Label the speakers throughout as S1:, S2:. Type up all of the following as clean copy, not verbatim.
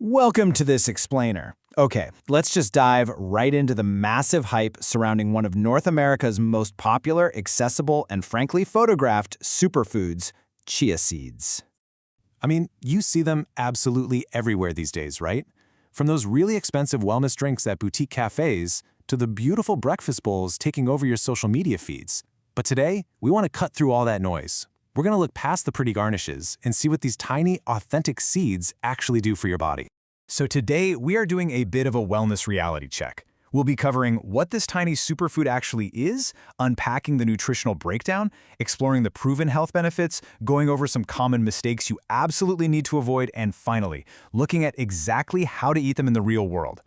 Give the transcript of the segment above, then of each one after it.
S1: Welcome to this explainer. Okay, let's just dive right into the massive hype surrounding one of North America's most popular, accessible, and frankly photographed superfoods, chia seeds.
S2: I mean, you see them absolutely everywhere these days, right? From those really expensive wellness drinks at boutique cafes to the beautiful breakfast bowls taking over your social media feeds. But today, we want to cut through all that noise. We're going to look past the pretty garnishes and see what these tiny, authentic seeds actually do for your body. So today, we are doing a bit of a wellness reality check. We'll be covering what this tiny superfood actually is, unpacking the nutritional breakdown, exploring the proven health benefits, going over some common mistakes you absolutely need to avoid, and finally, looking at exactly how to eat them in the real world.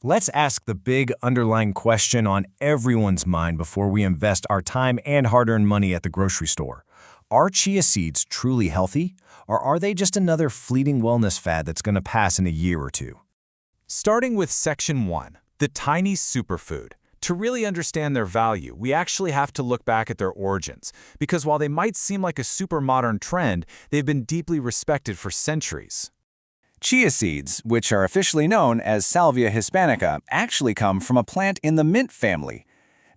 S2: Let's ask the big underlying question on everyone's mind before we invest our time and hard-earned money at the grocery store. Are chia seeds truly healthy, or are they just another fleeting wellness fad that's going to pass in a year or two? Starting with Section 1, the tiny superfood. To really understand their value, we actually have to look back at their origins, because while they might seem like a super modern trend, they've been deeply respected for centuries.
S1: Chia seeds, which are officially known as Salvia hispanica, actually come from a plant in the mint family.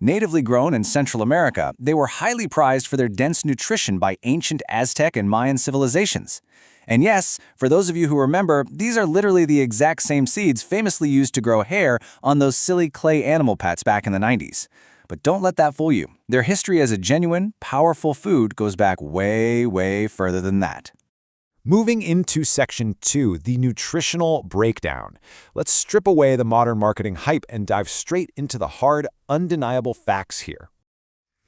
S1: Natively grown in Central America, they were highly prized for their dense nutrition by ancient Aztec and Mayan civilizations. And yes, for those of you who remember, these are literally the exact same seeds famously used to grow hair on those silly clay animal pets back in the 90s. But don't let that fool you. Their history as a genuine, powerful food goes back way, way further than that.
S2: Moving into Section 2, the nutritional breakdown. Let's strip away the modern marketing hype and dive straight into the hard, undeniable facts here.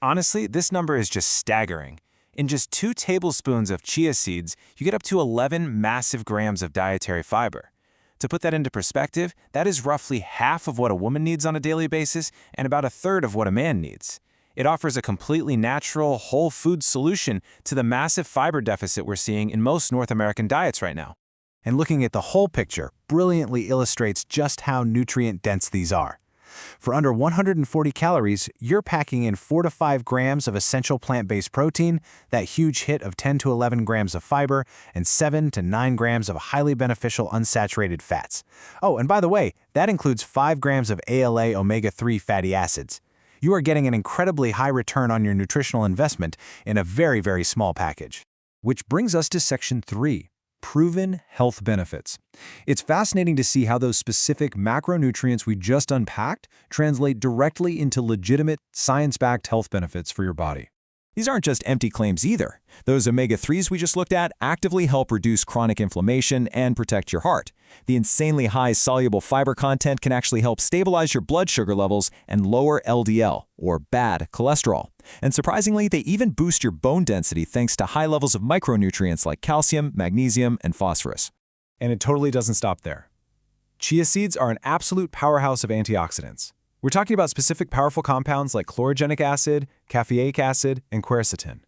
S2: Honestly, this number is just staggering. In just 2 tablespoons of chia seeds, you get up to 11 massive grams of dietary fiber. To put that into perspective, that is roughly half of what a woman needs on a daily basis and about a third of what a man needs. It offers a completely natural, whole food solution to the massive fiber deficit we're seeing in most North American diets right now. And looking at the whole picture brilliantly illustrates just how nutrient-dense these are. For under 140 calories, you're packing in 4 to 5 grams of essential plant-based protein, that huge hit of 10 to 11 grams of fiber, and 7 to 9 grams of highly beneficial unsaturated fats. Oh, and by the way, that includes 5 grams of ALA omega-3 fatty acids. You are getting an incredibly high return on your nutritional investment in a very, very small package. Which brings us to Section 3, proven health benefits. It's fascinating to see how those specific macronutrients we just unpacked translate directly into legitimate, science-backed health benefits for your body. These aren't just empty claims either. Those omega-3s we just looked at actively help reduce chronic inflammation and protect your heart. The insanely high soluble fiber content can actually help stabilize your blood sugar levels and lower LDL, or bad cholesterol. And surprisingly, they even boost your bone density thanks to high levels of micronutrients like calcium, magnesium, and phosphorus. And it totally doesn't stop there. Chia seeds are an absolute powerhouse of antioxidants. We're talking about specific powerful compounds like chlorogenic acid, caffeic acid, and quercetin.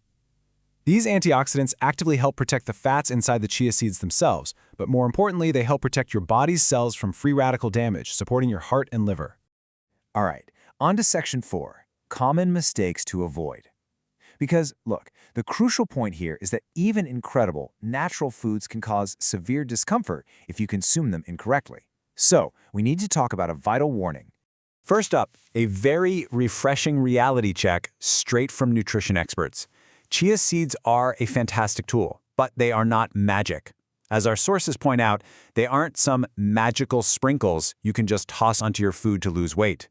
S2: These antioxidants actively help protect the fats inside the chia seeds themselves, but more importantly, they help protect your body's cells from free radical damage, supporting your heart and liver. All right, on to Section 4, common mistakes to avoid. Because, look, the crucial point here is that even incredible, natural foods can cause severe discomfort if you consume them incorrectly. So, we need to talk about a vital warning. First up, a very refreshing reality check straight from nutrition experts. Chia seeds are a fantastic tool, but they are not magic. As our sources point out, they aren't some magical sprinkles you can just toss onto your food to lose weight.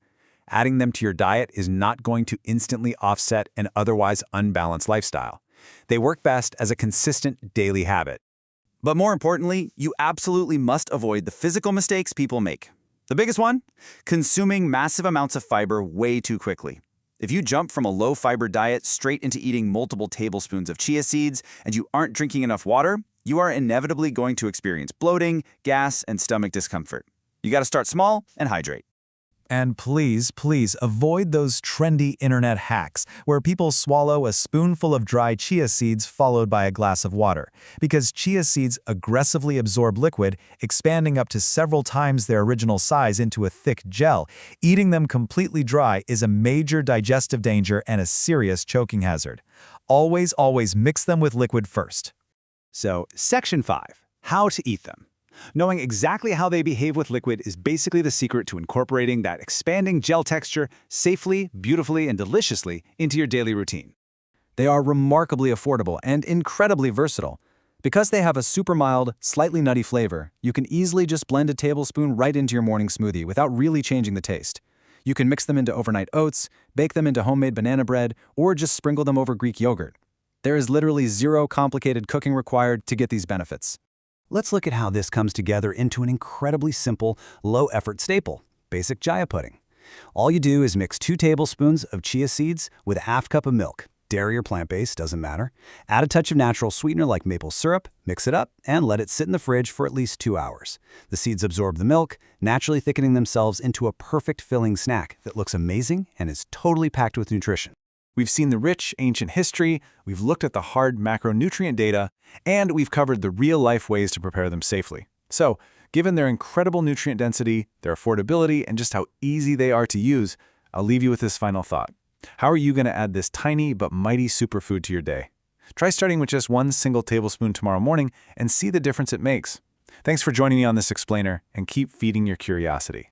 S2: Adding them to your diet is not going to instantly offset an otherwise unbalanced lifestyle. They work best as a consistent daily habit.
S3: But more importantly, you absolutely must avoid the physical mistakes people make. The biggest one? Consuming massive amounts of fiber way too quickly. If you jump from a low-fiber diet straight into eating multiple tablespoons of chia seeds and you aren't drinking enough water, you are inevitably going to experience bloating, gas, and stomach discomfort. You gotta start small and hydrate.
S2: And please, please avoid those trendy internet hacks where people swallow a spoonful of dry chia seeds followed by a glass of water, because chia seeds aggressively absorb liquid, expanding up to several times their original size into a thick gel. Eating them completely dry is a major digestive danger and a serious choking hazard. Always, always mix them with liquid first.
S1: So, Section 5, how to eat them.
S2: Knowing exactly how they behave with liquid is basically the secret to incorporating that expanding gel texture safely, beautifully, and deliciously into your daily routine.
S1: They are remarkably affordable and incredibly versatile. Because they have a super mild, slightly nutty flavor, you can easily just blend a tablespoon right into your morning smoothie without really changing the taste. You can mix them into overnight oats, bake them into homemade banana bread, or just sprinkle them over Greek yogurt. There is literally zero complicated cooking required to get these benefits.
S4: Let's look at how this comes together into an incredibly simple, low-effort staple, basic Chia pudding. All you do is mix 2 tablespoons of chia seeds with a half cup of milk. Dairy or plant-based, doesn't matter. Add a touch of natural sweetener like maple syrup, mix it up, and let it sit in the fridge for at least 2 hours. The seeds absorb the milk, naturally thickening themselves into a perfect filling snack that looks amazing and is totally packed with nutrition.
S2: We've seen the rich, ancient history, we've looked at the hard macronutrient data, and we've covered the real-life ways to prepare them safely. So, given their incredible nutrient density, their affordability, and just how easy they are to use, I'll leave you with this final thought. How are you going to add this tiny but mighty superfood to your day? Try starting with just 1 single tablespoon tomorrow morning and see the difference it makes. Thanks for joining me on this explainer, and keep feeding your curiosity.